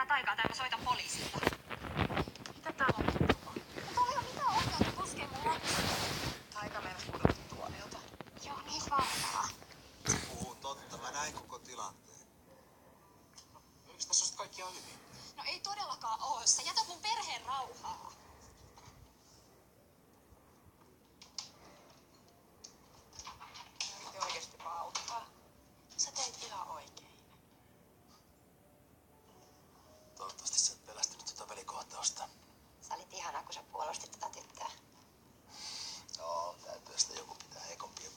tää taikaa tai mä soitan poliisille. Mitä täällä on tapahtunut? No täällä ei oo mitään oikeutta puskee mun lapsi. Taika meinas pudota tuoliolta. Joo, niin varmaa. Puhuu totta, mä näin koko tilanteen. Eikö tässä ole kaikki ihan hyvin? No ei todellakaan oo. Sä jätät mun perheen rauhaa. Yritin oikeesti vaan auttaa. Sä teit ihan oikein. Toivottavasti sä et pelästynyt tuota välikohtausta. Sä olit ihana, kun sä puolustit tätä tyttöä. Joo, täytyy sitä joku pitää heikompia.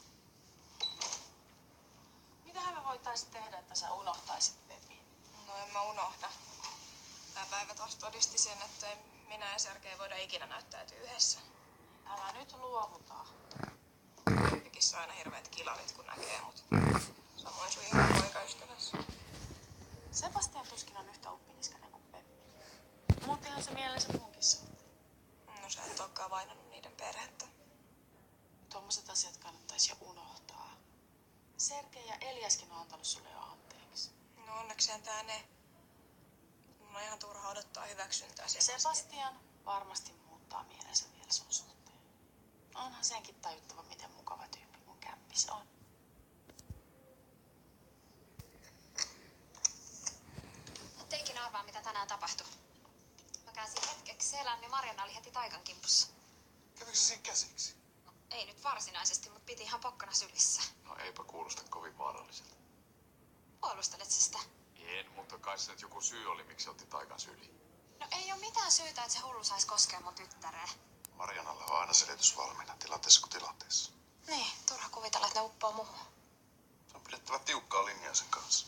Mitähän me voitais tehdä, että sä unohtaisit Pepin? No en mä unohda. Tää päivä taas todisti sen, että minä ja Sergei voida ikinä näyttäytyä yhdessä. Älä nyt luovuta. Pyytikin saa aina hirveät kilarit, kun näkee mut. Samoin sun ihan poikaystäväs. Sebastian tuskin on yhtä uppiniskainen kuin Peppi. Muuttihan se mielensä munkin suhteen. No sä et olekaan vainannut niiden perhettä. Tuommoiset asiat kannattais jo unohtaa. Sergei ja Eliaskin on antanut sulle jo anteeksi. No onnekseen tää ne. Mun on ihan turha odottaa hyväksyntää Sebastian varmasti muuttaa mielensä vielä sun suhteen. Onhan senkin tajuttava, miten mukava tyyppi mun kämppis on. Mutta ikinä arvaa, mitä tänään tapahtui. Mä käänsin hetkeksi selän, niin Marianna oli heti Taikan kimpussa. Kävikö se siinä käsiksi? No, ei nyt varsinaisesti, mutta piti ihan pokkana sylissä. No eipä kuulosta kovin vaaralliselta. Puolustelet sä sitä? En, mutta kai se nyt joku syy oli, miksi otti Taikan syliin. No ei oo mitään syytä, että se hullu sais koskea mun tyttäreen. Marianalla on aina selitys valmiina tilanteessa kuin tilanteessa. Niin, turha kuvitella, että ne uppoo muuhun. Se on pidettävä tiukkaa linjaa sen kanssa.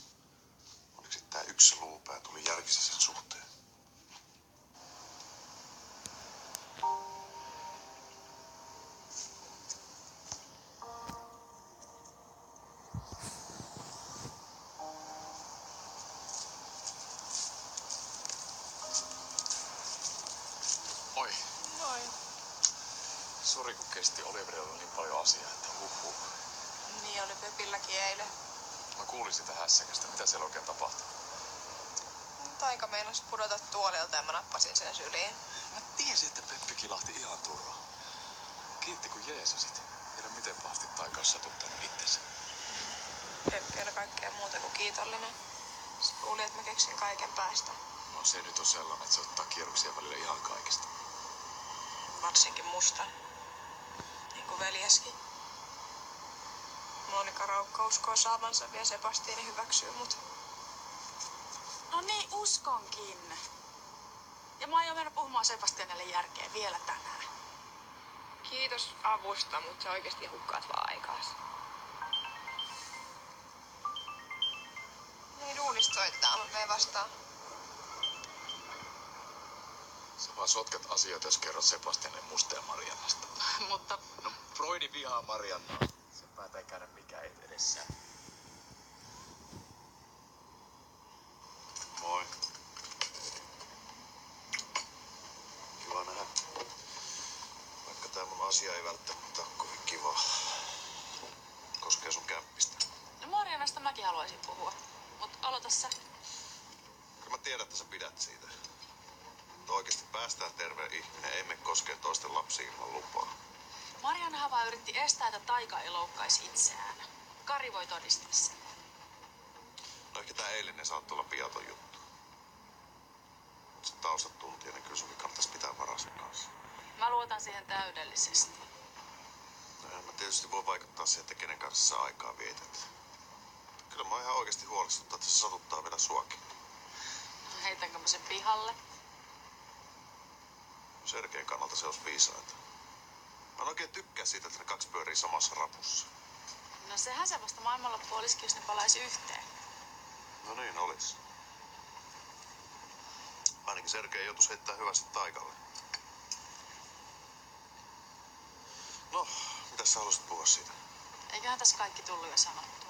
Onneksi tää yksi luupää tuli järkisi sen suhteen. Oi, Moi. sori kun kesti Oliverilla niin paljon asiaa, että huhhuh. Niin oli Pepilläkin eilen. Mä kuulin sitä hässäkästä, mitä siellä oikein tapahtui. Taika meinas pudota tuolilta ja mä nappasin sen syliin. Mä tiesin, että Peppi kilahti ihan turhaan. Kiitti kun jeesasit. Tiedä miten pahasti Taika on satuttanut itsensä. Peppi oli kaikkea muuta kuin kiitollinen. Se kuuli, että mä keksin kaiken päästä. No se nyt on sellainen, että se ottaa kierroksia välillä ihan kaikista. Varsinkin musta. Niin kuin veljeskin. Monika Raukka uskoo saavansa vielä Sebastiani hyväksyy mut. No niin, uskonkin. Ja mä aion mennä puhumaan Sebastianille järkeä vielä tänään. Kiitos avusta, mutta sä oikeesti hukkaat vaan aikaas. Niin duunista soittaa, mutta me ei vastaa. Sä vaan sotket asioita, jos kerrot Sebastianille musta ja Mariannasta. Mutta No, Broidi vihaa Mariannaa. Sen päätä ei käydä mikään edessään. Moi. Kiva nähdä. Vaikka tää mun asia ei välttämättä ole kovin kiva. Koskee sun kämppistä. no Marianasta mäkin haluaisin puhua. Mut aloita sä. Kyllä mä tiedän, että sä pidät siitä. Mutta oikeesti päästään terve ihminen, ei me koskee toisten lapsia ilman lupaa. Mariannahan vaan yritti estää, että Taika ei loukkaisi itseään. Kari voi todistaa sen. No ehkä tää eilinen saattoi olla piaton juttu. Mut sit taustat tuntien, niin kyllä sunkin kannattaisi pitää varaa sen kanssa. Mä luotan siihen täydellisesti. No eihän mä tietysti voi vaikuttaa siihen, että kenen kanssa sä aikaa vietät. Kyllä mä ihan oikeesti huolestuttaa, että se satuttaa vielä suakin. Heitänkö mä sen pihalle? Sergeen kannalta se olisi viisaita. Mä en oikein tykkää siitä, että ne kaksi pyörii samassa rapussa. No sehän se vasta maailmanloppu olisikin, jos ne palaisi yhteen. No niin olis. Ainakin Sergei joutuisi heittää hyvästi Taikalle. No, mitä sä haluaisit puhua siitä? Eiköhän tässä kaikki tullut jo sanottua.